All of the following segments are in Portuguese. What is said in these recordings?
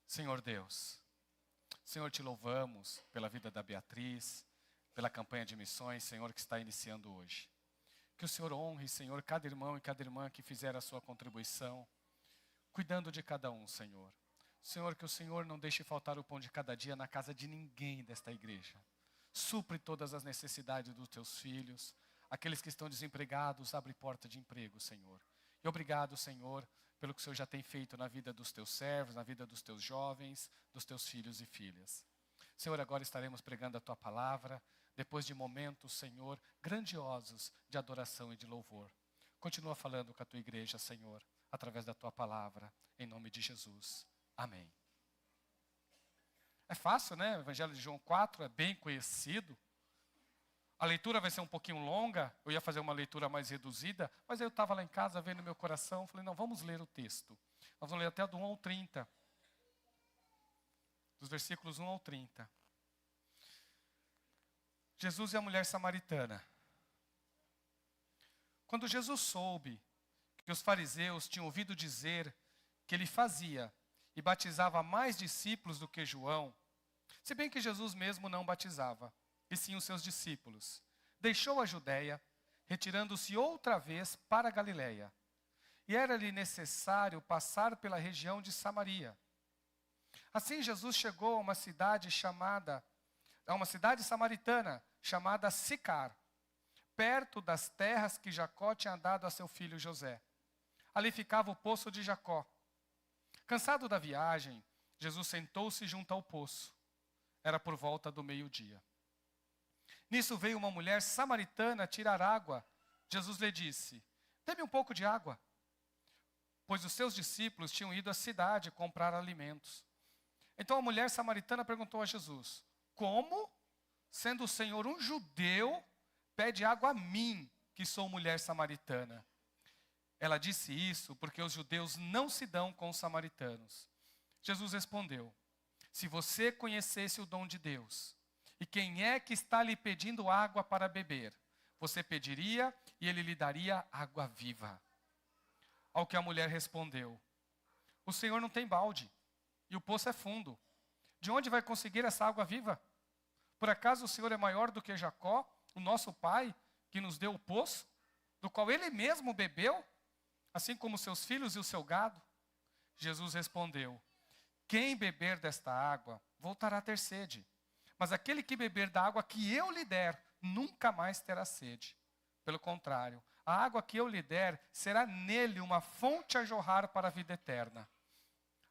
Senhor Deus, Senhor, te louvamos pela vida da Beatriz, pela campanha de missões, Senhor, que está iniciando hoje. Que o Senhor honre, Senhor, cada irmão e cada irmã que fizer a sua contribuição, cuidando de cada um, Senhor. Senhor, que o Senhor não deixe faltar o pão de cada dia na casa de ninguém desta igreja. Supre todas as necessidades dos teus filhos. Aqueles que estão desempregados, abre porta de emprego, Senhor. E obrigado, Senhor, pelo que o Senhor já tem feito na vida dos teus servos, na vida dos teus jovens, dos teus filhos e filhas. Senhor, agora estaremos pregando a tua palavra, depois de momentos, Senhor, grandiosos de adoração e de louvor. Continua falando com a tua igreja, Senhor, através da tua palavra, em nome de Jesus. Amém. É fácil, né? O Evangelho de João 4 é bem conhecido. A leitura vai ser um pouquinho longa, eu ia fazer uma leitura mais reduzida, mas eu estava lá em casa vendo meu coração, falei, não, vamos ler o texto. Nós vamos ler até do 1 ao 30. Dos versículos 1 ao 30. Jesus e a mulher samaritana. Quando Jesus soube que os fariseus tinham ouvido dizer que ele fazia e batizava mais discípulos do que João, se bem que Jesus mesmo não batizava, e sim os seus discípulos, deixou a Judéia, retirando-se outra vez para a Galiléia. E era-lhe necessário passar pela região de Samaria. Assim Jesus chegou a uma cidade samaritana, chamada Sicar, perto das terras que Jacó tinha dado a seu filho José. Ali ficava o poço de Jacó. Cansado da viagem, Jesus sentou-se junto ao poço. Era por volta do meio-dia. Nisso veio uma mulher samaritana tirar água. Jesus lhe disse, dê-me um pouco de água. Pois os seus discípulos tinham ido à cidade comprar alimentos. Então a mulher samaritana perguntou a Jesus, como, sendo o Senhor um judeu, pede água a mim, que sou mulher samaritana? Ela disse isso porque os judeus não se dão com os samaritanos. Jesus respondeu, se você conhecesse o dom de Deus, e quem é que está lhe pedindo água para beber, você pediria e ele lhe daria água viva. Ao que a mulher respondeu, o Senhor não tem balde, e o poço é fundo. De onde vai conseguir essa água viva? Por acaso o Senhor é maior do que Jacó, o nosso pai, que nos deu o poço, do qual ele mesmo bebeu, assim como seus filhos e o seu gado? Jesus respondeu, quem beber desta água voltará a ter sede. Mas aquele que beber da água que eu lhe der, nunca mais terá sede. Pelo contrário, a água que eu lhe der será nele uma fonte a jorrar para a vida eterna.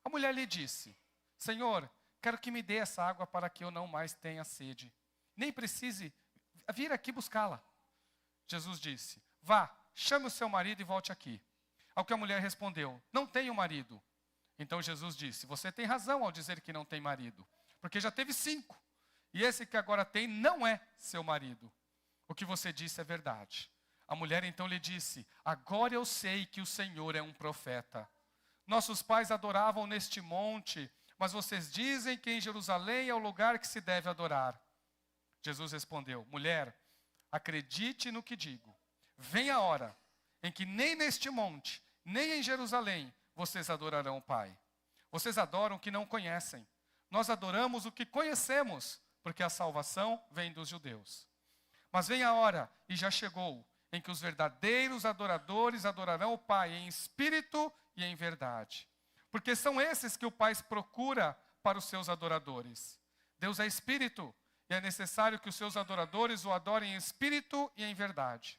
A mulher lhe disse, Senhor, quero que me dê essa água para que eu não mais tenha sede. Nem precise vir aqui buscá-la. Jesus disse, vá, chame o seu marido e volte aqui. Ao que a mulher respondeu, não tenho marido. Então Jesus disse, você tem razão ao dizer que não tem marido, porque já teve 5. E esse que agora tem não é seu marido. O que você disse é verdade. A mulher então lhe disse, agora eu sei que o Senhor é um profeta. Nossos pais adoravam neste monte, mas vocês dizem que em Jerusalém é o lugar que se deve adorar. Jesus respondeu, mulher, acredite no que digo. Vem a hora em que nem neste monte, nem em Jerusalém, vocês adorarão o Pai. Vocês adoram o que não conhecem. Nós adoramos o que conhecemos, porque a salvação vem dos judeus. Mas vem a hora, e já chegou, em que os verdadeiros adoradores adorarão o Pai em espírito e em verdade. Porque são esses que o Pai procura para os seus adoradores. Deus é espírito, e é necessário que os seus adoradores o adorem em espírito e em verdade.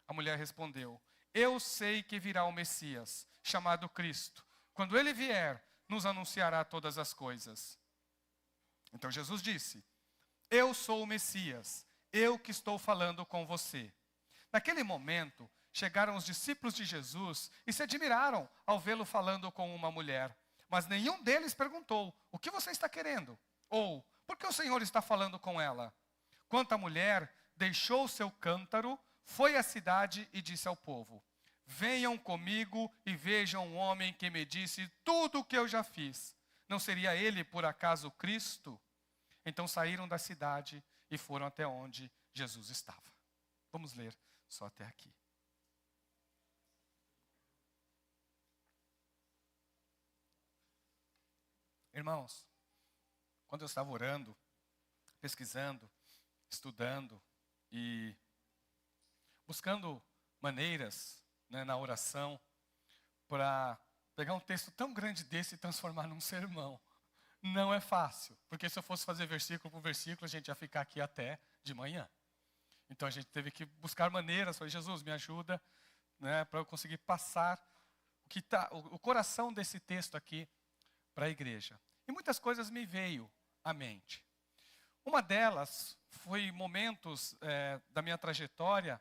A mulher respondeu, eu sei que virá o Messias, chamado Cristo. Quando ele vier, nos anunciará todas as coisas. Então Jesus disse, eu sou o Messias, eu que estou falando com você. Naquele momento, chegaram os discípulos de Jesus e se admiraram ao vê-lo falando com uma mulher. Mas nenhum deles perguntou, o que você está querendo? Ou, por que o Senhor está falando com ela? Quanto à mulher, deixou seu cântaro, foi à cidade e disse ao povo, venham comigo e vejam um homem que me disse tudo o que eu já fiz. Não seria ele, por acaso, Cristo? Então saíram da cidade e foram até onde Jesus estava. Vamos ler só até aqui. Irmãos, quando eu estava orando, pesquisando, estudando e buscando maneiras, né, na oração para pegar um texto tão grande desse e transformar num sermão. Não é fácil, porque se eu fosse fazer versículo por versículo, a gente ia ficar aqui até de manhã. Então a gente teve que buscar maneiras. Falei, Jesus, me ajuda, né, para eu conseguir passar o coração desse texto aqui para a igreja. E muitas coisas me veio à mente. Uma delas foi momentos da minha trajetória.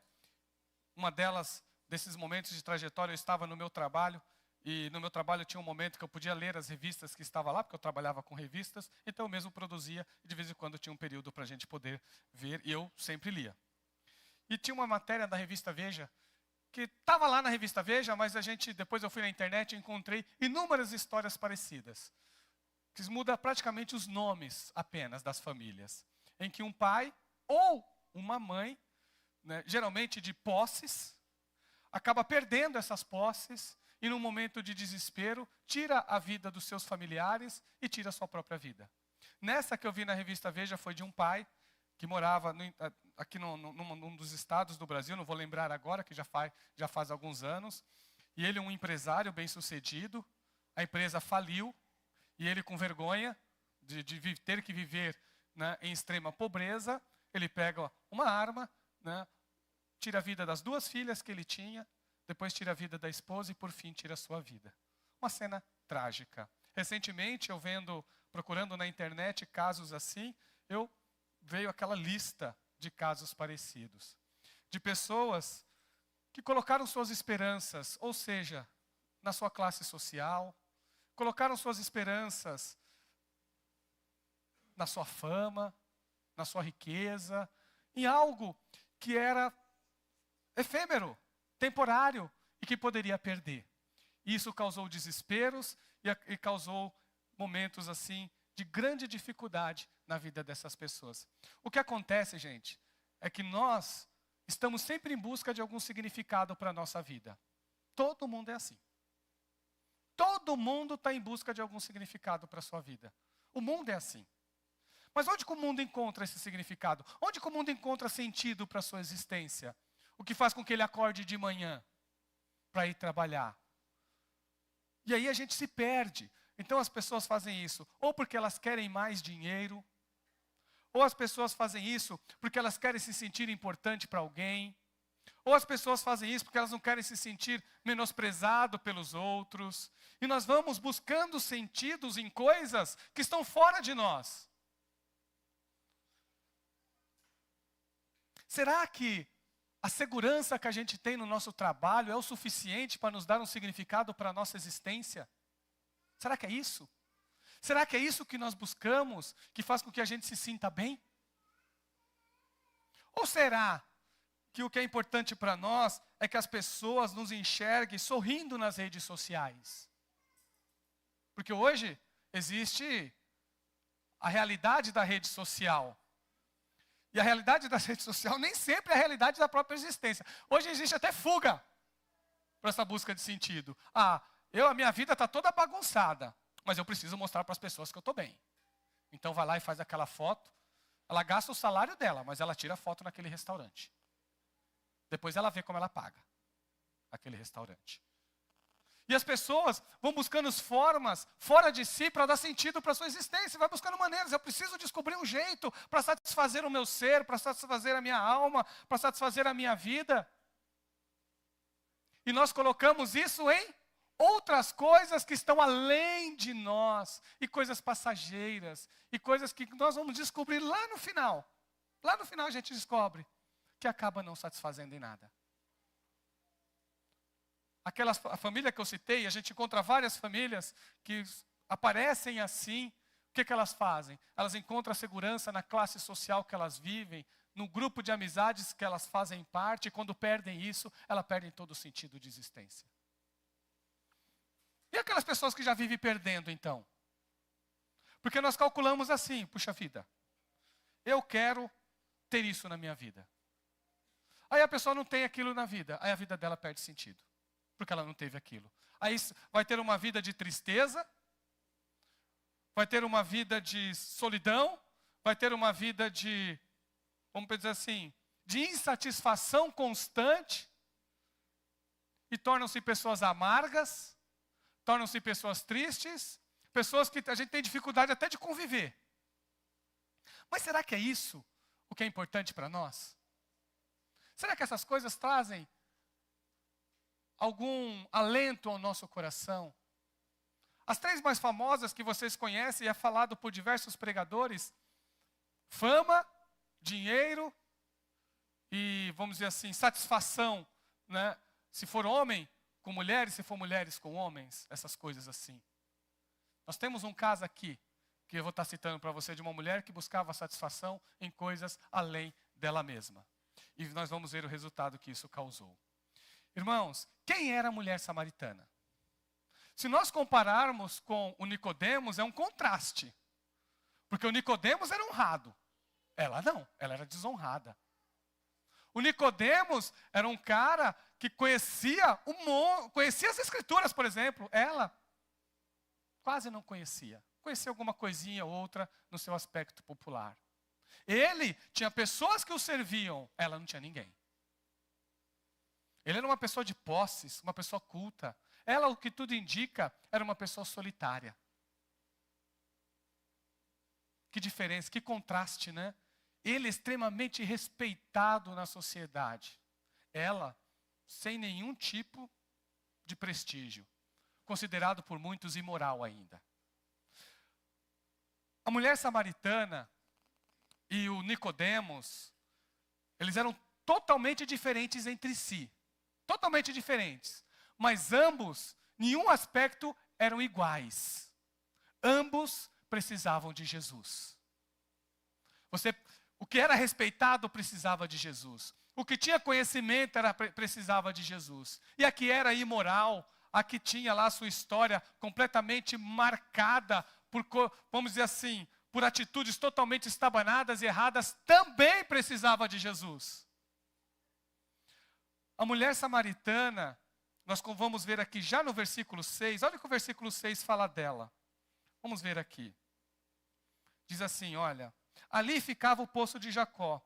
Desses momentos de trajetória, eu estava no meu trabalho. E no meu trabalho tinha um momento que eu podia ler as revistas que estavam lá, porque eu trabalhava com revistas. Então eu mesmo produzia, e de vez em quando tinha um período para a gente poder ver, e eu sempre lia. E tinha uma matéria da revista Veja, que estava lá na revista Veja, mas depois eu fui na internet e encontrei inúmeras histórias parecidas. Que muda praticamente os nomes apenas das famílias. Em que um pai ou uma mãe, né, geralmente de posses, acaba perdendo essas posses e num momento de desespero, tira a vida dos seus familiares e tira a sua própria vida. Nessa que eu vi na revista Veja foi de um pai que morava aqui num dos estados do Brasil, não vou lembrar agora, que já faz alguns anos. E ele é um empresário bem-sucedido, a empresa faliu, e ele com vergonha de ter que viver, né, em extrema pobreza, ele pega uma arma, né, tira a vida das 2 filhas que ele tinha, depois tira a vida da esposa e por fim tira a sua vida. Uma cena trágica. Recentemente, procurando na internet casos assim, veio aquela lista de casos parecidos. De pessoas que colocaram suas esperanças, ou seja, na sua classe social, colocaram suas esperanças na sua fama, na sua riqueza, em algo que era efêmero, temporário e que poderia perder. Isso causou desesperos e causou momentos assim de grande dificuldade na vida dessas pessoas. O que acontece, gente, é que nós estamos sempre em busca de algum significado para a nossa vida. Todo mundo é assim. Todo mundo está em busca de algum significado para a sua vida. O mundo é assim. Mas onde que o mundo encontra esse significado? Onde que o mundo encontra sentido para a sua existência? O que faz com que ele acorde de manhã para ir trabalhar. E aí a gente se perde. Então as pessoas fazem isso ou porque elas querem mais dinheiro, ou as pessoas fazem isso porque elas querem se sentir importante para alguém, ou as pessoas fazem isso porque elas não querem se sentir menosprezado pelos outros. E nós vamos buscando sentidos em coisas que estão fora de nós. Será que a segurança que a gente tem no nosso trabalho é o suficiente para nos dar um significado para a nossa existência? Será que é isso? Será que é isso que nós buscamos, que faz com que a gente se sinta bem? Ou será que o que é importante para nós é que as pessoas nos enxerguem sorrindo nas redes sociais? Porque hoje existe a realidade da rede social. E a realidade da rede social nem sempre é a realidade da própria existência. Hoje existe até fuga para essa busca de sentido. A minha vida está toda bagunçada, mas eu preciso mostrar para as pessoas que eu estou bem. Então vai lá e faz aquela foto. Ela gasta o salário dela, mas ela tira a foto naquele restaurante. Depois ela vê como ela paga aquele restaurante. E as pessoas vão buscando formas fora de si para dar sentido para a sua existência. Vai buscando maneiras. Eu preciso descobrir um jeito para satisfazer o meu ser, para satisfazer a minha alma, para satisfazer a minha vida. E nós colocamos isso em outras coisas que estão além de nós. E coisas passageiras. E coisas que nós vamos descobrir lá no final. Lá no final a gente descobre que acaba não satisfazendo em nada. A família que eu citei, a gente encontra várias famílias que aparecem assim. O que elas fazem? Elas encontram a segurança na classe social que elas vivem, no grupo de amizades que elas fazem parte, e quando perdem isso, elas perdem todo o sentido de existência. E aquelas pessoas que já vivem perdendo, então? Porque nós calculamos assim, puxa vida, eu quero ter isso na minha vida. Aí a pessoa não tem aquilo na vida, aí a vida dela perde sentido. Porque ela não teve aquilo. Aí vai ter uma vida de tristeza, vai ter uma vida de solidão, vai ter uma vida de, vamos dizer assim, de insatisfação constante, e tornam-se pessoas amargas, tornam-se pessoas tristes, pessoas que a gente tem dificuldade até de conviver. Mas será que é isso o que é importante para nós? Será que essas coisas trazem algum alento ao nosso coração? As 3 mais famosas que vocês conhecem, é falado por diversos pregadores: fama, dinheiro e, vamos dizer assim, satisfação, né? Se for homem com mulheres, se for mulheres com homens, essas coisas assim. Nós temos um caso aqui, que eu vou estar citando para você, de uma mulher que buscava satisfação em coisas além dela mesma. E nós vamos ver o resultado que isso causou. Irmãos, quem era a mulher samaritana? Se nós compararmos com o Nicodemos, é um contraste. Porque o Nicodemos era honrado. Ela não, ela era desonrada. O Nicodemos era um cara que conhecia as Escrituras, por exemplo. Ela quase não conhecia. Conhecia alguma coisinha ou outra no seu aspecto popular. Ele tinha pessoas que o serviam, ela não tinha ninguém. Ele era uma pessoa de posses, uma pessoa culta. Ela, o que tudo indica, era uma pessoa solitária. Que diferença, que contraste, né? Ele extremamente respeitado na sociedade. Ela, sem nenhum tipo de prestígio. Considerado por muitos imoral ainda. A mulher samaritana e o Nicodemos, eles eram totalmente diferentes entre si. Totalmente diferentes. Mas ambos, em nenhum aspecto, eram iguais. Ambos precisavam de Jesus. O que era respeitado precisava de Jesus. O que tinha conhecimento precisava de Jesus. E a que era imoral, a que tinha lá a sua história completamente marcada por, vamos dizer assim, por atitudes totalmente estabanadas e erradas, também precisava de Jesus. A mulher samaritana, nós vamos ver aqui já no versículo 6, olha o que o versículo 6 fala dela. Vamos ver aqui. Diz assim, olha, ali ficava o poço de Jacó.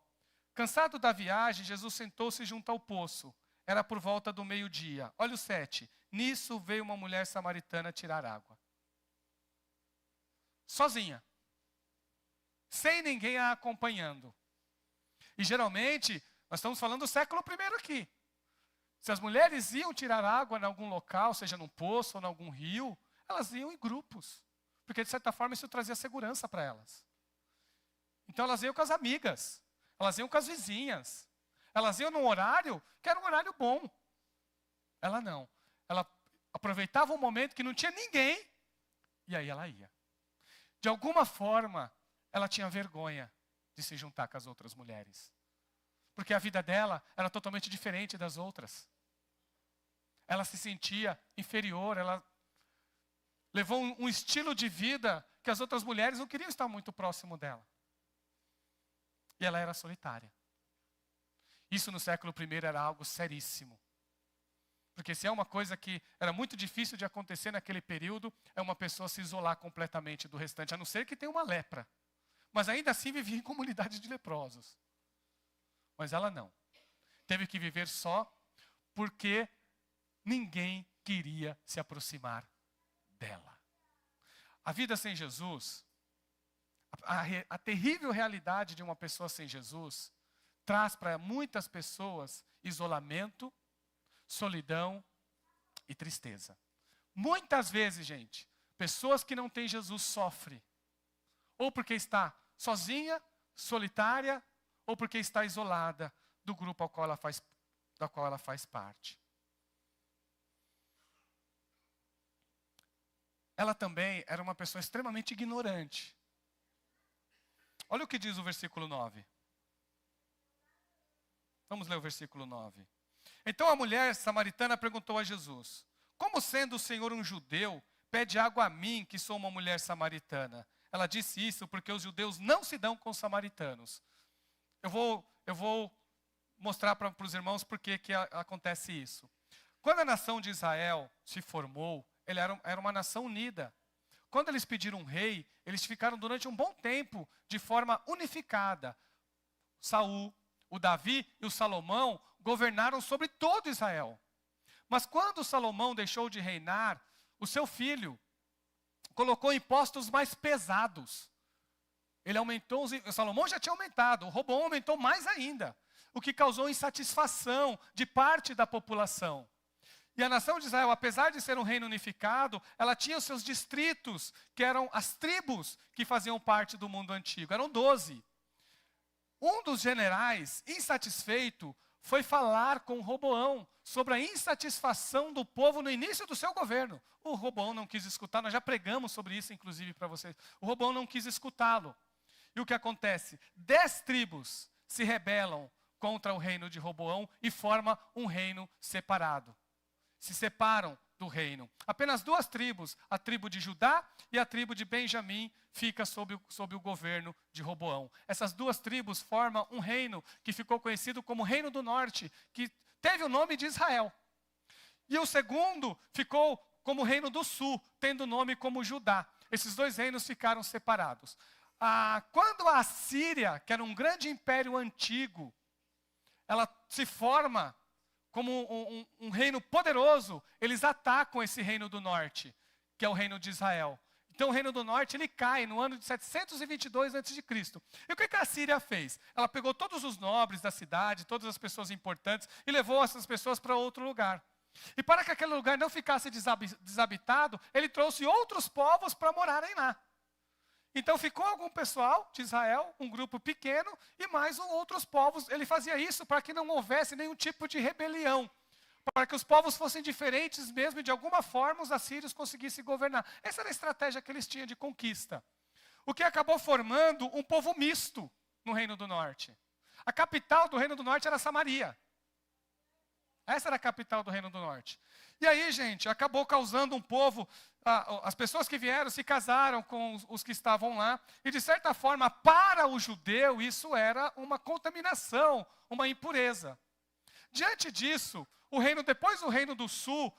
Cansado da viagem, Jesus sentou-se junto ao poço. Era por volta do meio-dia. Olha o 7. Nisso veio uma mulher samaritana tirar água. Sozinha. Sem ninguém a acompanhando. E geralmente, nós estamos falando do século I aqui. Se as mulheres iam tirar água em algum local, seja num poço ou em algum rio, elas iam em grupos. Porque, de certa forma, isso trazia segurança para elas. Então, elas iam com as amigas. Elas iam com as vizinhas. Elas iam num horário que era um horário bom. Ela não. Ela aproveitava um momento que não tinha ninguém. E aí ela ia. De alguma forma, ela tinha vergonha de se juntar com as outras mulheres. Porque a vida dela era totalmente diferente das outras. Ela se sentia inferior, ela levou um estilo de vida que as outras mulheres não queriam estar muito próximo dela. E ela era solitária. Isso no século I era algo seríssimo. Porque se é uma coisa que era muito difícil de acontecer naquele período, é uma pessoa se isolar completamente do restante, a não ser que tenha uma lepra. Mas ainda assim vivia em comunidade de leprosos. Mas ela não. Teve que viver só porque ninguém queria se aproximar dela. A vida sem Jesus, a terrível realidade de uma pessoa sem Jesus, traz para muitas pessoas isolamento, solidão e tristeza. Muitas vezes, gente, pessoas que não têm Jesus sofrem. Ou porque está sozinha, solitária, ou porque está isolada do grupo da qual ela faz parte. Ela também era uma pessoa extremamente ignorante. Olha o que diz o versículo 9. Vamos ler o versículo 9. Então a mulher samaritana perguntou a Jesus: como sendo o Senhor um judeu, pede água a mim, que sou uma mulher samaritana? Ela disse isso porque os judeus não se dão com os samaritanos. Eu vou mostrar para os irmãos por que acontece isso. Quando a nação de Israel se formou, ele era uma nação unida. quando eles pediram um rei, eles ficaram durante um bom tempo de forma unificada. Saul, o Davi e o Salomão governaram sobre todo Israel. Mas quando Salomão deixou de reinar, o seu filho colocou impostos mais pesados. Ele aumentou, Salomão já tinha aumentado, o Roboão aumentou mais ainda, o que causou insatisfação de parte da população. E a nação de Israel, apesar de ser um reino unificado, ela tinha os seus distritos, que eram as tribos que faziam parte do mundo antigo. Eram 12. Um dos generais, insatisfeito, foi falar com Roboão sobre a insatisfação do povo no início do seu governo. O Roboão não quis escutar, nós já pregamos sobre isso, inclusive, para vocês. O Roboão não quis escutá-lo. E o que acontece? 10 tribos se rebelam contra o reino de Roboão e formam um reino separado. Se separam do reino. Apenas 2 tribos, a tribo de Judá e a tribo de Benjamim, fica sob o governo de Roboão. Essas 2 tribos formam um reino que ficou conhecido como Reino do Norte, que teve o nome de Israel. E o segundo ficou como Reino do Sul, tendo o nome como Judá. Esses 2 reinos ficaram separados. Quando a Assíria, que era um grande império antigo, ela se forma como um reino poderoso, eles atacam esse reino do norte, que é o reino de Israel. Então o reino do norte, ele cai no ano de 722 a.C. E o que a Assíria fez? Ela pegou todos os nobres da cidade, todas as pessoas importantes, e levou essas pessoas para outro lugar. E para que aquele lugar não ficasse desabitado, ele trouxe outros povos para morarem lá. Então ficou algum pessoal de Israel, um grupo pequeno, e mais outros povos. Ele fazia isso para que não houvesse nenhum tipo de rebelião. Para que os povos fossem diferentes mesmo, e de alguma forma os assírios conseguissem governar. Essa era a estratégia que eles tinham de conquista. O que acabou formando um povo misto no Reino do Norte. A capital do Reino do Norte era Samaria. Essa era a capital do Reino do Norte. E aí, gente, acabou causando um povo. As pessoas que vieram se casaram com os que estavam lá. E, de certa forma, para o judeu, isso era uma contaminação, uma impureza. Diante disso, depois do Reino do Sul,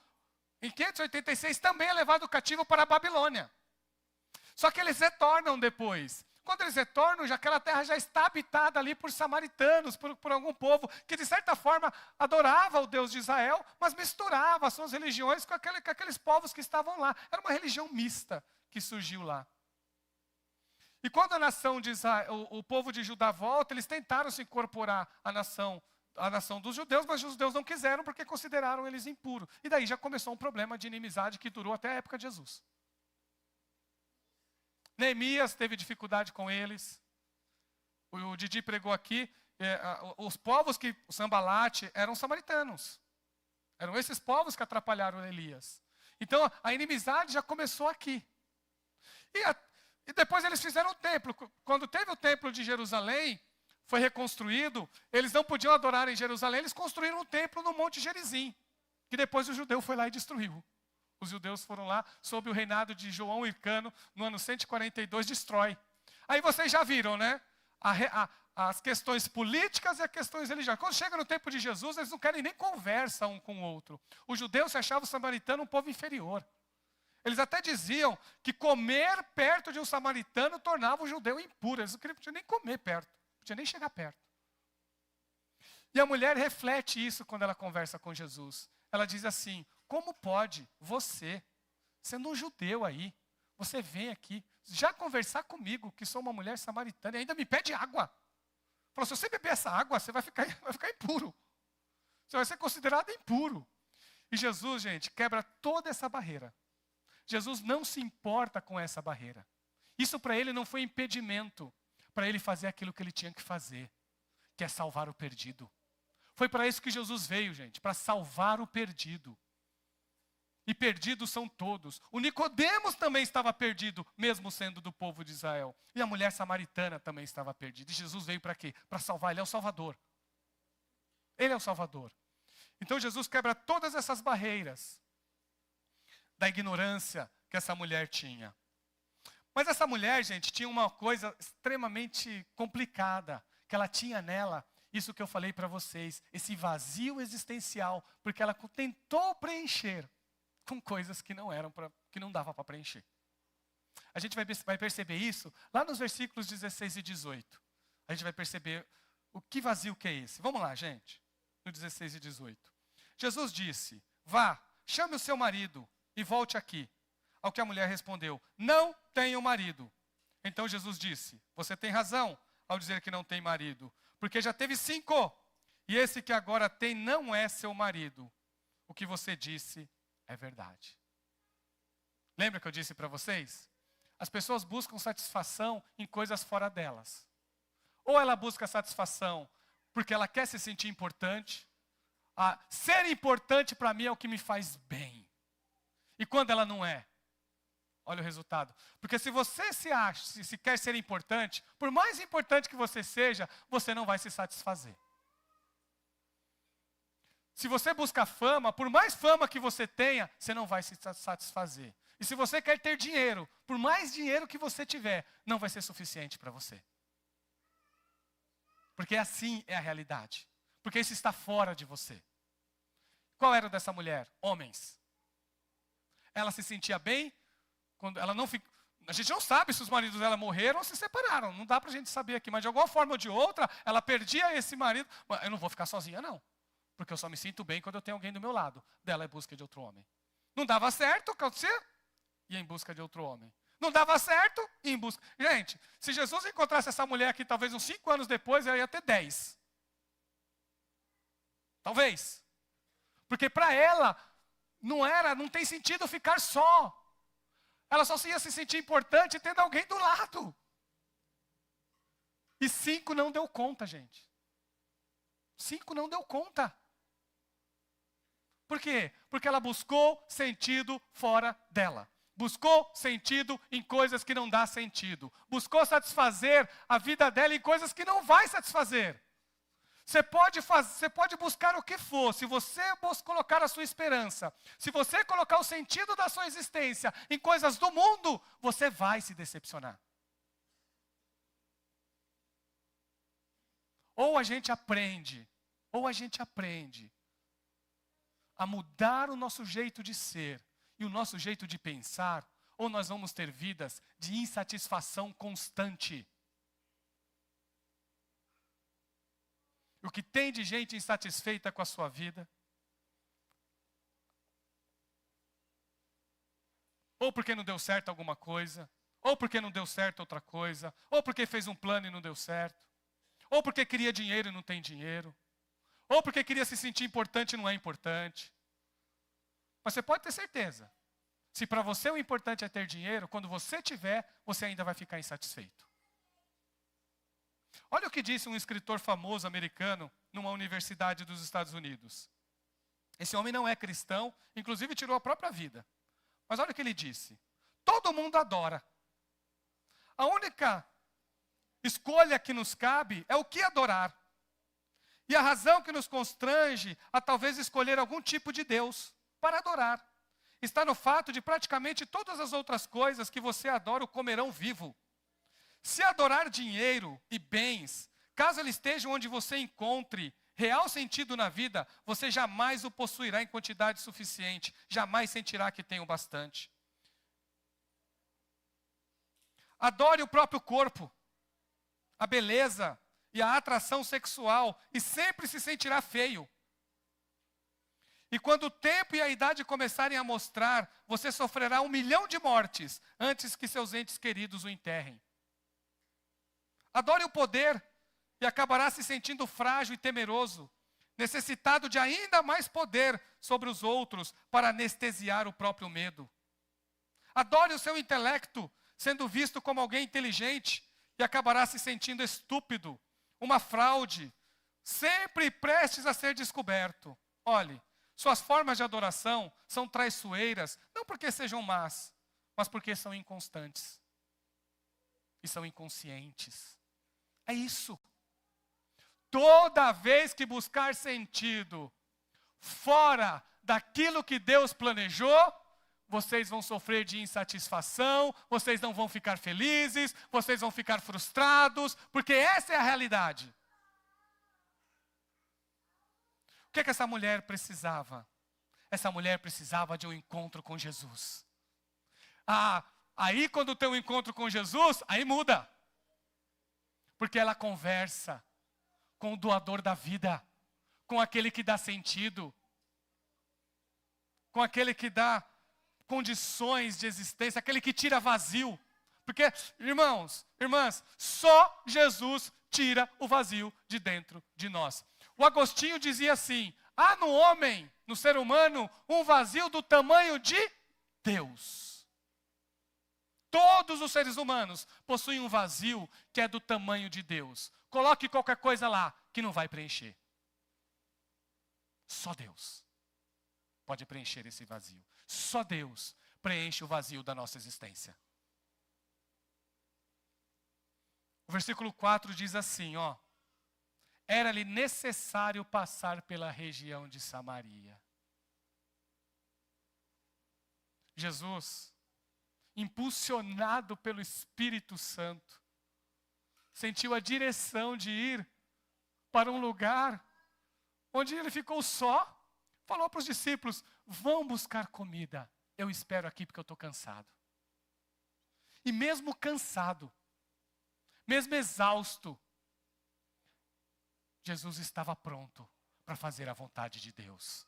em 586, também é levado cativo para a Babilônia. Só que eles retornam depois. Quando eles retornam, aquela terra já está habitada ali por samaritanos, por algum povo que, de certa forma, adorava o Deus de Israel, mas misturava as suas religiões com aqueles povos que estavam lá. Era uma religião mista que surgiu lá. E quando a nação de Israel, o povo de Judá volta, eles tentaram se incorporar à nação dos judeus, mas os judeus não quiseram porque consideraram eles impuros. E daí já começou um problema de inimizade que durou até a época de Jesus. Neemias teve dificuldade com eles. O Didi pregou aqui. Os povos que o Sambalate eram samaritanos. Eram esses povos que atrapalharam Elias. Então a inimizade já começou aqui. E depois eles fizeram o templo. Quando teve o templo de Jerusalém, foi reconstruído, eles não podiam adorar em Jerusalém, eles construíram um templo no Monte Gerizim, que depois o judeu foi lá e destruiu. Os judeus foram lá, sob o reinado de João Hircano, no ano 142, destrói. Aí vocês já viram, né? As questões políticas e as questões religiosas. Quando chega no tempo de Jesus, eles não querem nem conversa um com o outro. Os judeus se achavam o samaritano um povo inferior. Eles até diziam que comer perto de um samaritano tornava o judeu impuro. Eles não podiam nem comer perto, não podiam nem chegar perto. E a mulher reflete isso quando ela conversa com Jesus. Ela diz assim: como pode você, sendo um judeu aí, você vem aqui, já conversar comigo, que sou uma mulher samaritana, e ainda me pede água? Falou, se você beber essa água, você vai ficar impuro. Você vai ser considerado impuro. E Jesus, gente, quebra toda essa barreira. Jesus não se importa com essa barreira. Isso para ele não foi impedimento para ele fazer aquilo que ele tinha que fazer, que é salvar o perdido. Foi para isso que Jesus veio, gente, para salvar o perdido. E perdidos são todos. O Nicodemos também estava perdido, mesmo sendo do povo de Israel. E a mulher samaritana também estava perdida. E Jesus veio para quê? Para salvar. Ele é o Salvador. Ele é o Salvador. Então Jesus quebra todas essas barreiras da ignorância que essa mulher tinha. Mas essa mulher, gente, tinha uma coisa extremamente complicada, que ela tinha nela, isso que eu falei para vocês, esse vazio existencial, porque ela tentou preencher com coisas que não dava para preencher. a gente vai perceber isso lá nos versículos 16 e 18. A gente vai perceber o que vazio que é esse. Vamos lá, gente. No 16 e 18. Jesus disse, vá, chame o seu marido e volte aqui. Ao que a mulher respondeu, não tenho marido. Então Jesus disse, você tem razão ao dizer que não tem marido, porque já teve 5, e esse que agora tem não é seu marido. O que você disse é verdade. Lembra que eu disse para vocês? As pessoas buscam satisfação em coisas fora delas. Ou ela busca satisfação porque ela quer se sentir importante. Ser importante para mim é o que me faz bem. E quando ela não é? Olha o resultado. Porque se você se acha, se quer ser importante, por mais importante que você seja, você não vai se satisfazer. Se você busca fama, por mais fama que você tenha, você não vai se satisfazer. E se você quer ter dinheiro, por mais dinheiro que você tiver, não vai ser suficiente para você. Porque assim é a realidade. Porque isso está fora de você. Qual era o dessa mulher? Homens. Ela se sentia bem quando ela não fica. A gente não sabe se os maridos dela morreram ou se separaram. Não dá para a gente saber aqui. Mas de alguma forma ou de outra, ela perdia esse marido. Eu não vou ficar sozinha, não. Porque eu só me sinto bem quando eu tenho alguém do meu lado. Dela é busca de outro homem. Não dava certo, acontecia? Ia em busca de outro homem. Não dava certo, ia em busca. Gente, se Jesus encontrasse essa mulher aqui talvez uns 5 anos depois, ela ia ter 10. Talvez. Porque para ela, não tem sentido ficar só. Ela só ia se sentir importante tendo alguém do lado. E 5 não deu conta, gente. 5 não deu conta. Por quê? Porque ela buscou sentido fora dela. Buscou sentido em coisas que não dá sentido. Buscou satisfazer a vida dela em coisas que não vai satisfazer. Você pode buscar o que for. Se você colocar a sua esperança, se você colocar o sentido da sua existência em coisas do mundo, você vai se decepcionar. Ou a gente aprende a mudar o nosso jeito de ser e o nosso jeito de pensar, ou nós vamos ter vidas de insatisfação constante. O que tem de gente insatisfeita com a sua vida, ou porque não deu certo alguma coisa, ou porque não deu certo outra coisa, ou porque fez um plano e não deu certo, ou porque queria dinheiro e não tem dinheiro, ou porque queria se sentir importante e não é importante. Mas você pode ter certeza, se para você o importante é ter dinheiro, quando você tiver, você ainda vai ficar insatisfeito. Olha o que disse um escritor famoso americano numa universidade dos Estados Unidos. Esse homem não é cristão, inclusive tirou a própria vida. Mas olha o que ele disse. Todo mundo adora. A única escolha que nos cabe é o que adorar. E a razão que nos constrange a talvez escolher algum tipo de Deus para adorar está no fato de praticamente todas as outras coisas que você adora o comerão vivo. Se adorar dinheiro e bens, caso ele esteja onde você encontre real sentido na vida, você jamais o possuirá em quantidade suficiente, jamais sentirá que tem o bastante. Adore o próprio corpo, a beleza e a atração sexual, e sempre se sentirá feio. E quando o tempo e a idade começarem a mostrar, você sofrerá 1 milhão de mortes antes que seus entes queridos o enterrem. Adore o poder e acabará se sentindo frágil e temeroso, necessitado de ainda mais poder sobre os outros para anestesiar o próprio medo. Adore o seu intelecto, sendo visto como alguém inteligente, e acabará se sentindo estúpido, uma fraude, sempre prestes a ser descoberto. Olhe, suas formas de adoração são traiçoeiras, não porque sejam más, mas porque são inconstantes e são inconscientes. É isso. Toda vez que buscar sentido fora daquilo que Deus planejou, vocês vão sofrer de insatisfação, vocês não vão ficar felizes, vocês vão ficar frustrados, porque essa é a realidade. O que essa mulher precisava? Essa mulher precisava de um encontro com Jesus. A Aí quando tem um encontro com Jesus, aí muda. Porque ela conversa com o doador da vida, com aquele que dá sentido, com aquele que dá condições de existência, aquele que tira vazio. Porque, irmãos, irmãs, só Jesus tira o vazio de dentro de nós. O Agostinho dizia assim: há no homem, no ser humano, um vazio do tamanho de Deus. Todos os seres humanos possuem um vazio que é do tamanho de Deus. Coloque qualquer coisa lá que não vai preencher. Só Deus pode preencher esse vazio. Só Deus preenche o vazio da nossa existência. O versículo 4 diz assim, ó: era-lhe necessário passar pela região de Samaria. Jesus, impulsionado pelo Espírito Santo, sentiu a direção de ir para um lugar onde ele ficou só. Falou para os discípulos: vão buscar comida, eu espero aqui porque eu estou cansado. E mesmo cansado, mesmo exausto, Jesus estava pronto para fazer a vontade de Deus.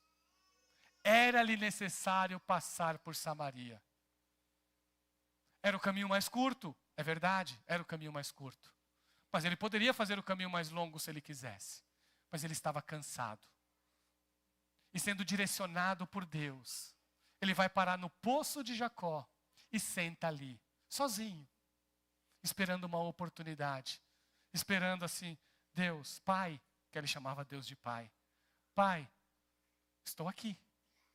Era-lhe necessário passar por Samaria. Era o caminho mais curto, é verdade, era o caminho mais curto. Mas ele poderia fazer o caminho mais longo se ele quisesse. Mas ele estava cansado. E sendo direcionado por Deus, ele vai parar no poço de Jacó e senta ali, sozinho, esperando uma oportunidade. Esperando assim, Deus, Pai, que ele chamava Deus de Pai. Pai, estou aqui.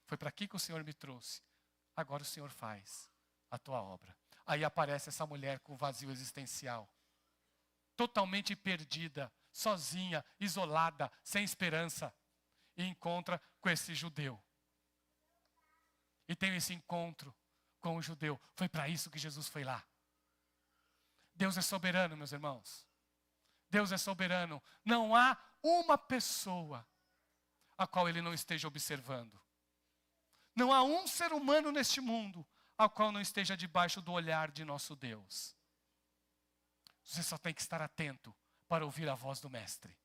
Foi para aqui que o Senhor me trouxe. Agora o Senhor faz a tua obra. Aí aparece essa mulher com vazio existencial. Totalmente perdida, sozinha, isolada, sem esperança. E encontra com esse judeu. E tem esse encontro com o judeu. Foi para isso que Jesus foi lá. Deus é soberano, meus irmãos. Deus é soberano. Não há uma pessoa a qual Ele não esteja observando. Não há um ser humano neste mundo ao qual não esteja debaixo do olhar de nosso Deus. Você só tem que estar atento para ouvir a voz do Mestre.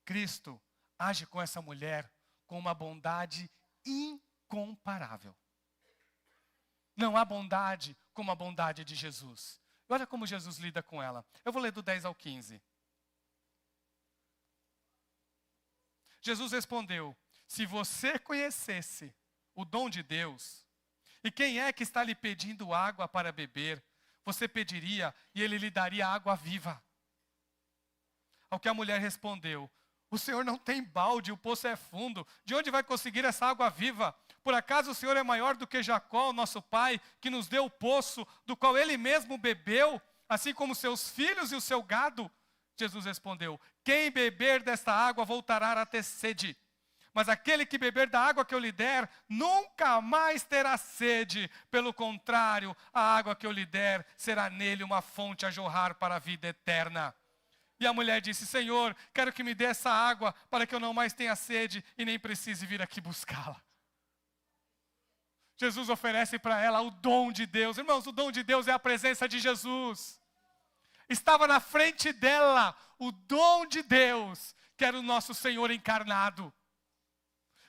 Cristo age com essa mulher com uma bondade incomparável. Não há bondade como a bondade de Jesus. Olha como Jesus lida com ela. Eu vou ler do 10 ao 15. Jesus respondeu: se você conhecesse o dom de Deus, e quem é que está lhe pedindo água para beber, você pediria e ele lhe daria água viva. Ao que a mulher respondeu: o Senhor não tem balde, o poço é fundo. De onde vai conseguir essa água viva? Por acaso o Senhor é maior do que Jacó, nosso pai, que nos deu o poço, do qual ele mesmo bebeu, assim como seus filhos e o seu gado? Jesus respondeu: quem beber desta água voltará a ter sede. Mas aquele que beber da água que eu lhe der, nunca mais terá sede. Pelo contrário, a água que eu lhe der será nele uma fonte a jorrar para a vida eterna. E a mulher disse: Senhor, quero que me dê essa água para que eu não mais tenha sede e nem precise vir aqui buscá-la. Jesus oferece para ela o dom de Deus. Irmãos, o dom de Deus é a presença de Jesus. Estava na frente dela o dom de Deus, que era o nosso Senhor encarnado.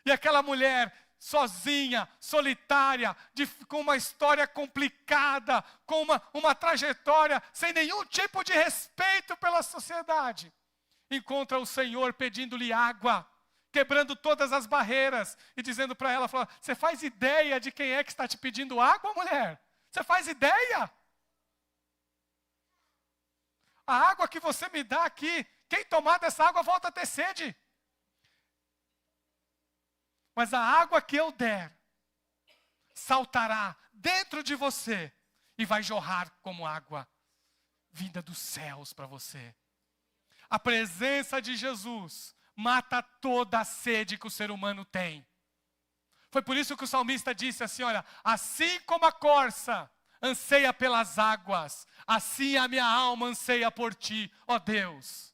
E aquela mulher sozinha, solitária, com uma história complicada, com uma trajetória sem nenhum tipo de respeito pela sociedade, encontra o Senhor pedindo-lhe água, quebrando todas as barreiras e dizendo para ela, você faz ideia de quem é que está te pedindo água, mulher? Você faz ideia? A água que você me dá aqui, quem tomar dessa água volta a ter sede. Mas a água que eu der, saltará dentro de você e vai jorrar como água vinda dos céus para você. A presença de Jesus mata toda a sede que o ser humano tem. Foi por isso que o salmista disse assim, olha, assim como a corça anseia pelas águas, assim a minha alma anseia por ti, ó Deus.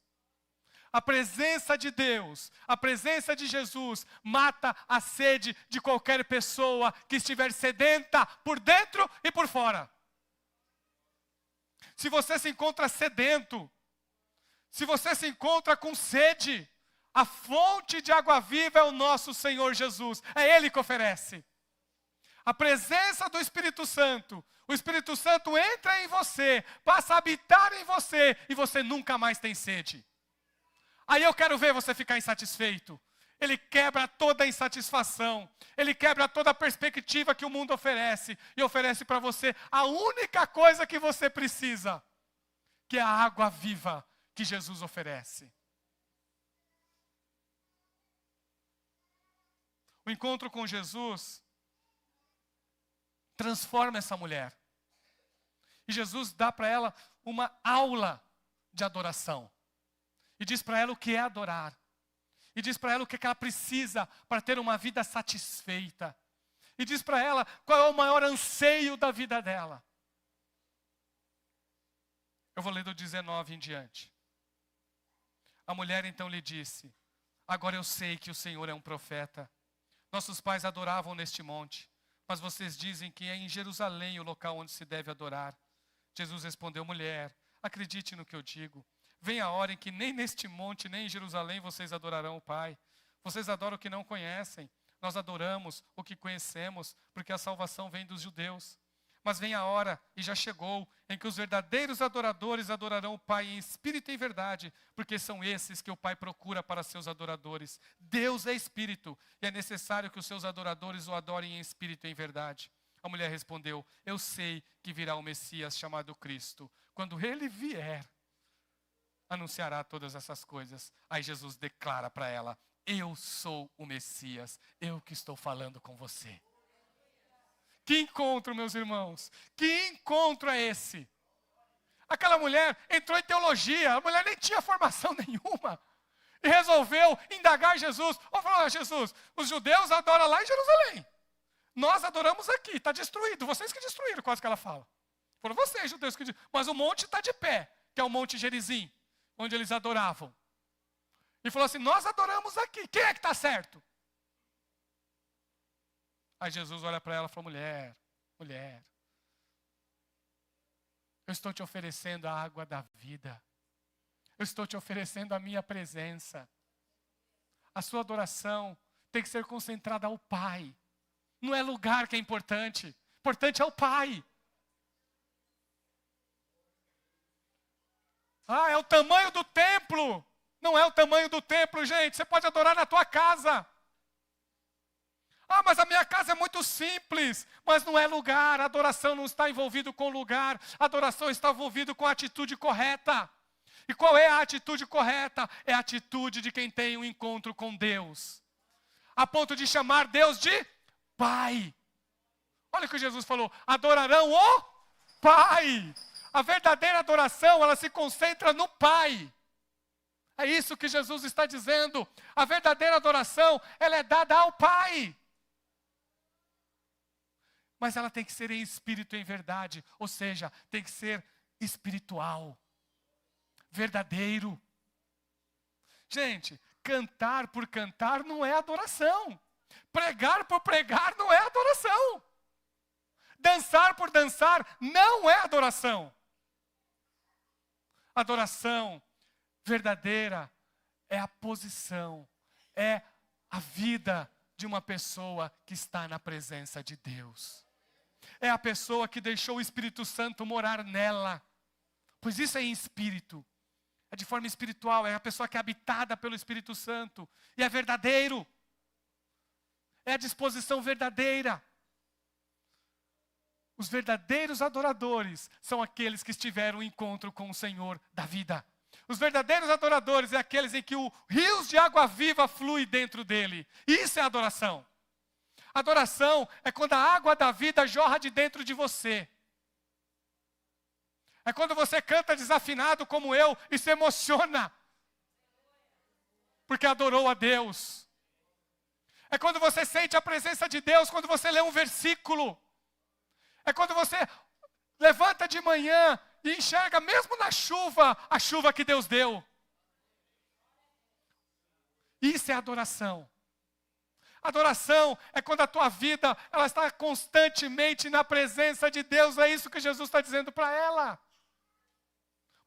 A presença de Deus, a presença de Jesus, mata a sede de qualquer pessoa que estiver sedenta por dentro e por fora. Se você se encontra sedento, se você se encontra com sede, a fonte de água viva é o nosso Senhor Jesus. É Ele que oferece. A presença do Espírito Santo, o Espírito Santo entra em você, passa a habitar em você e você nunca mais tem sede. Aí eu quero ver você ficar insatisfeito. Ele quebra toda a insatisfação. Ele quebra toda a perspectiva que o mundo oferece. E oferece para você a única coisa que você precisa. Que é a água viva que Jesus oferece. O encontro com Jesus transforma essa mulher. E Jesus dá para ela uma aula de adoração. E diz para ela o que é adorar. E diz para ela o que ela precisa para ter uma vida satisfeita. E diz para ela qual é o maior anseio da vida dela. Eu vou ler do 19 em diante. A mulher então lhe disse: agora eu sei que o Senhor é um profeta. Nossos pais adoravam neste monte, mas vocês dizem que é em Jerusalém o local onde se deve adorar. Jesus respondeu: mulher, acredite no que eu digo. Vem a hora em que nem neste monte, nem em Jerusalém vocês adorarão o Pai. Vocês adoram o que não conhecem. Nós adoramos o que conhecemos, porque a salvação vem dos judeus. Mas vem a hora, e já chegou, em que os verdadeiros adoradores adorarão o Pai em espírito e em verdade, porque são esses que o Pai procura para seus adoradores. Deus é espírito, e é necessário que os seus adoradores o adorem em espírito e em verdade. A mulher respondeu: eu sei que virá o Messias chamado Cristo. Quando ele vier, anunciará todas essas coisas. Aí Jesus declara para ela: eu sou o Messias, eu que estou falando com você. Que encontro, meus irmãos, que encontro é esse? Aquela mulher entrou em teologia, a mulher nem tinha formação nenhuma, e resolveu indagar Jesus. Ou falou: Jesus, os judeus adoram lá em Jerusalém, nós adoramos aqui, está destruído, vocês que destruíram, quase que ela fala. Foram vocês, judeus, que destruíram, mas o monte está de pé, que é o Monte Gerizim, onde eles adoravam. E falou assim: nós adoramos aqui, quem é que está certo? Aí Jesus olha para ela e falou: mulher, eu estou te oferecendo a água da vida. Eu estou te oferecendo a minha presença. A sua adoração tem que ser concentrada ao Pai. Não é lugar que é importante. Importante é o Pai. Ah, é o tamanho do templo. Não é o tamanho do templo, gente. Você pode adorar na tua casa. Ah, mas a minha casa é muito simples. Mas não é lugar. A adoração não está envolvida com lugar. A adoração está envolvida com a atitude correta. E qual é a atitude correta? É a atitude de quem tem um encontro com Deus. A ponto de chamar Deus de Pai. Olha o que Jesus falou: adorarão o Pai. A verdadeira adoração, ela se concentra no Pai. É isso que Jesus está dizendo. A verdadeira adoração, ela é dada ao Pai. Mas ela tem que ser em espírito e em verdade. Ou seja, tem que ser espiritual. Verdadeiro. Gente, cantar por cantar não é adoração. Pregar por pregar não é adoração. Dançar por dançar não é adoração. Adoração verdadeira é a posição, é a vida de uma pessoa que está na presença de Deus. É a pessoa que deixou o Espírito Santo morar nela. Pois isso é em espírito. É de forma espiritual, é a pessoa que é habitada pelo Espírito Santo. E é verdadeiro. É a disposição verdadeira. Os verdadeiros adoradores são aqueles que tiveram um encontro com o Senhor da vida. Os verdadeiros adoradores é aqueles em que o rios de água viva flui dentro dele. Isso é adoração. Adoração é quando a água da vida jorra de dentro de você. É quando você canta desafinado como eu e se emociona. Porque adorou a Deus. É quando você sente a presença de Deus, quando você lê um versículo. É quando você levanta de manhã e enxerga mesmo na chuva, a chuva que Deus deu. Isso é adoração. Adoração é quando a tua vida ela está constantemente na presença de Deus. É isso que Jesus está dizendo para ela.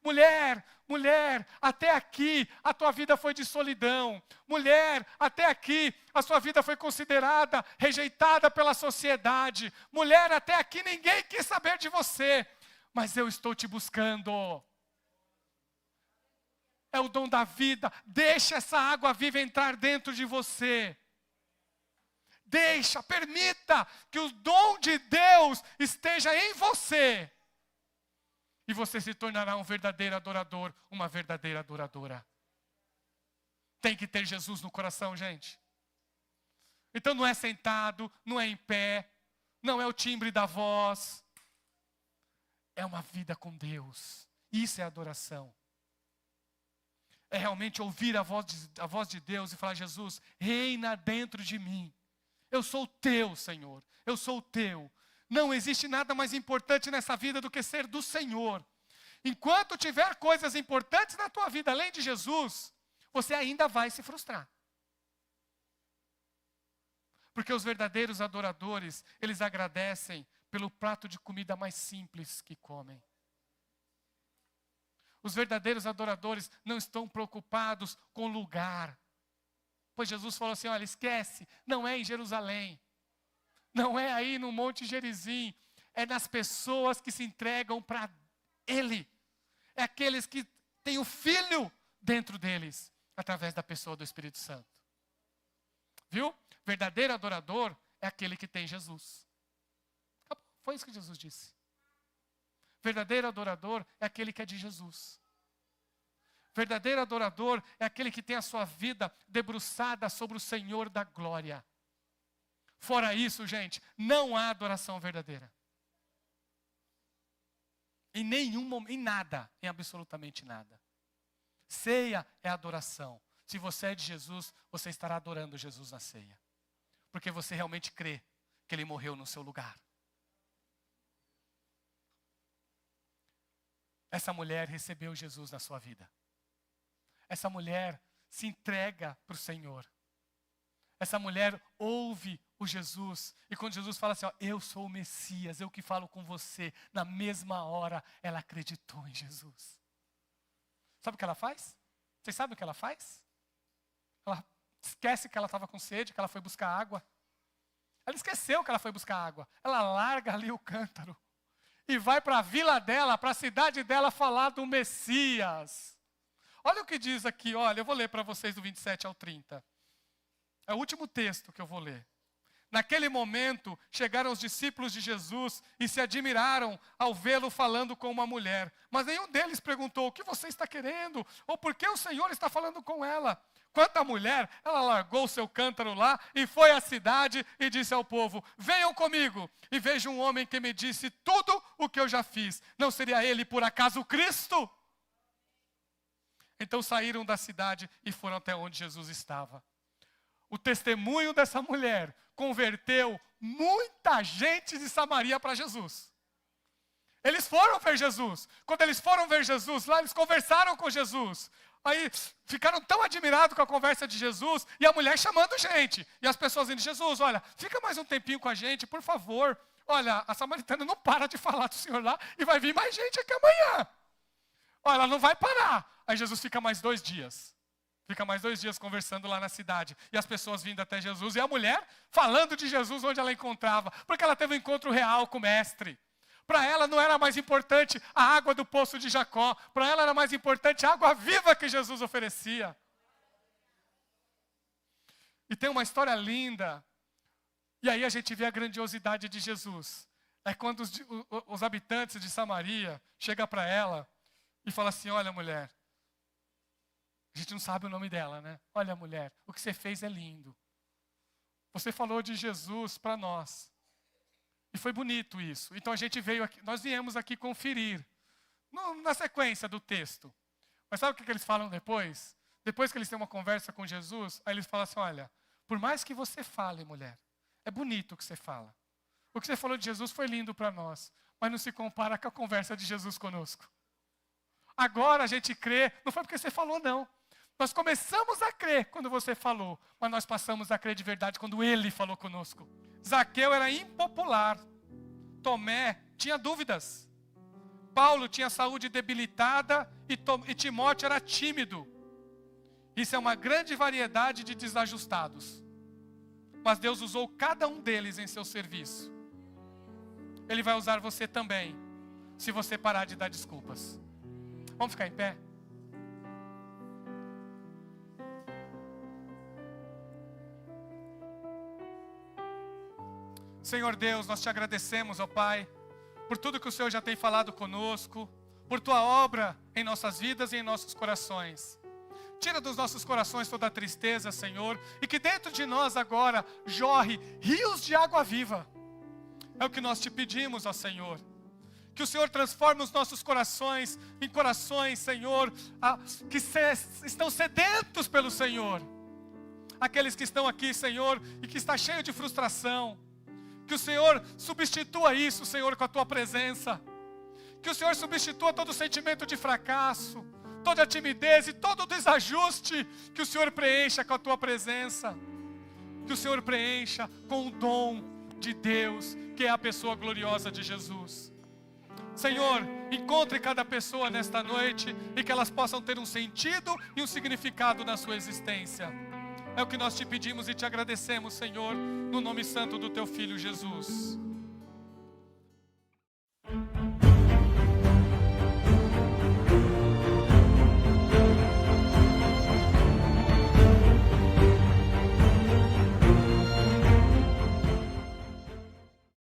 Mulher, até aqui a tua vida foi de solidão. Mulher, até aqui a sua vida foi considerada rejeitada pela sociedade. Mulher, até aqui ninguém quis saber de você. Mas eu estou te buscando. É o dom da vida. Deixa essa água viva entrar dentro de você. Permita que o dom de Deus esteja em você. E você se tornará um verdadeiro adorador, uma verdadeira adoradora. Tem que ter Jesus no coração, gente. Então não é sentado, não é em pé, não é o timbre da voz. É uma vida com Deus. Isso é adoração. É realmente ouvir a voz de Deus e falar: Jesus, reina dentro de mim. Eu sou teu, Senhor. Eu sou teu. Não existe nada mais importante nessa vida do que ser do Senhor. Enquanto tiver coisas importantes na tua vida, além de Jesus, você ainda vai se frustrar. Porque os verdadeiros adoradores, eles agradecem pelo prato de comida mais simples que comem. Os verdadeiros adoradores não estão preocupados com lugar. Pois Jesus falou assim: olha, esquece, não é em Jerusalém. Não é aí no Monte Gerizim, é nas pessoas que se entregam para Ele. É aqueles que têm o Filho dentro deles, através da pessoa do Espírito Santo. Viu? Verdadeiro adorador é aquele que tem Jesus. Foi isso que Jesus disse. Verdadeiro adorador é aquele que é de Jesus. Verdadeiro adorador é aquele que tem a sua vida debruçada sobre o Senhor da glória. Fora isso, gente, não há adoração verdadeira. Em nenhum momento, em nada, em absolutamente nada. Ceia é adoração. Se você é de Jesus, você estará adorando Jesus na ceia. Porque você realmente crê que Ele morreu no seu lugar. Essa mulher recebeu Jesus na sua vida. Essa mulher se entrega para o Senhor. Essa mulher ouve o Jesus. E quando Jesus fala assim, ó, eu sou o Messias, eu que falo com você. Na mesma hora, ela acreditou em Jesus. Sabe o que ela faz? Vocês sabem o que ela faz? Ela esquece que ela estava com sede, que ela foi buscar água. Ela esqueceu que ela foi buscar água. Ela larga ali o cântaro. E vai para a vila dela, para a cidade dela, falar do Messias. Olha o que diz aqui, olha, eu vou ler para vocês do 27 ao 30. É o último texto que eu vou ler. Naquele momento, chegaram os discípulos de Jesus e se admiraram ao vê-lo falando com uma mulher. Mas nenhum deles perguntou, o que você está querendo? Ou por que o Senhor está falando com ela? Quanto à mulher, ela largou o seu cântaro lá e foi à cidade e disse ao povo, venham comigo e vejam um homem que me disse tudo o que eu já fiz. Não seria ele, por acaso, o Cristo? Então saíram da cidade e foram até onde Jesus estava. O testemunho dessa mulher converteu muita gente de Samaria para Jesus. Eles foram ver Jesus. Quando eles foram ver Jesus lá, eles conversaram com Jesus. Aí ficaram tão admirados com a conversa de Jesus e a mulher chamando gente. E as pessoas dizendo, Jesus, olha, fica mais um tempinho com a gente, por favor. Olha, a samaritana não para de falar do Senhor lá e vai vir mais gente aqui amanhã. Olha, ela não vai parar. Aí Jesus fica mais 2 dias. Fica mais 2 dias conversando lá na cidade. E as pessoas vindo até Jesus. E a mulher falando de Jesus onde ela encontrava. Porque ela teve um encontro real com o mestre. Para ela não era mais importante a água do poço de Jacó. Para ela era mais importante a água viva que Jesus oferecia. E tem uma história linda. E aí a gente vê a grandiosidade de Jesus. É quando os habitantes de Samaria chegam para ela e falam assim, olha mulher, a gente não sabe o nome dela, né? Olha mulher, o que você fez é lindo. Você falou de Jesus para nós. E foi bonito isso. Então a gente veio aqui, nós viemos aqui conferir. Na sequência do texto. Mas sabe o que eles falam depois? Depois que eles têm uma conversa com Jesus, aí eles falam assim, olha, por mais que você fale, mulher, é bonito o que você fala. O que você falou de Jesus foi lindo para nós, mas não se compara com a conversa de Jesus conosco. Agora a gente crê, não foi porque você falou não. Nós começamos a crer quando você falou, mas nós passamos a crer de verdade quando Ele falou conosco. Zaqueu era impopular. Tomé tinha dúvidas. Paulo tinha saúde debilitada e Timóteo era tímido. Isso é uma grande variedade de desajustados. Mas Deus usou cada um deles em seu serviço. Ele vai usar você também, se você parar de dar desculpas. Vamos ficar em pé? Senhor Deus, nós te agradecemos, ó Pai, por tudo que o Senhor já tem falado conosco, por tua obra em nossas vidas e em nossos corações. Tira dos nossos corações toda a tristeza, Senhor, e que dentro de nós agora jorre rios de água viva. É o que nós te pedimos, ó Senhor. Que o Senhor transforme os nossos corações em corações, Senhor, que estão sedentos pelo Senhor. Aqueles que estão aqui, Senhor, e que está cheio de frustração. Que o Senhor substitua isso, Senhor, com a tua presença. Que o Senhor substitua todo sentimento de fracasso, toda a timidez e todo o desajuste. Que o Senhor preencha com a tua presença. Que o Senhor preencha com o dom de Deus, que é a pessoa gloriosa de Jesus. Senhor, encontre cada pessoa nesta noite e que elas possam ter um sentido e um significado na sua existência. É o que nós te pedimos e te agradecemos, Senhor, no nome santo do teu Filho Jesus.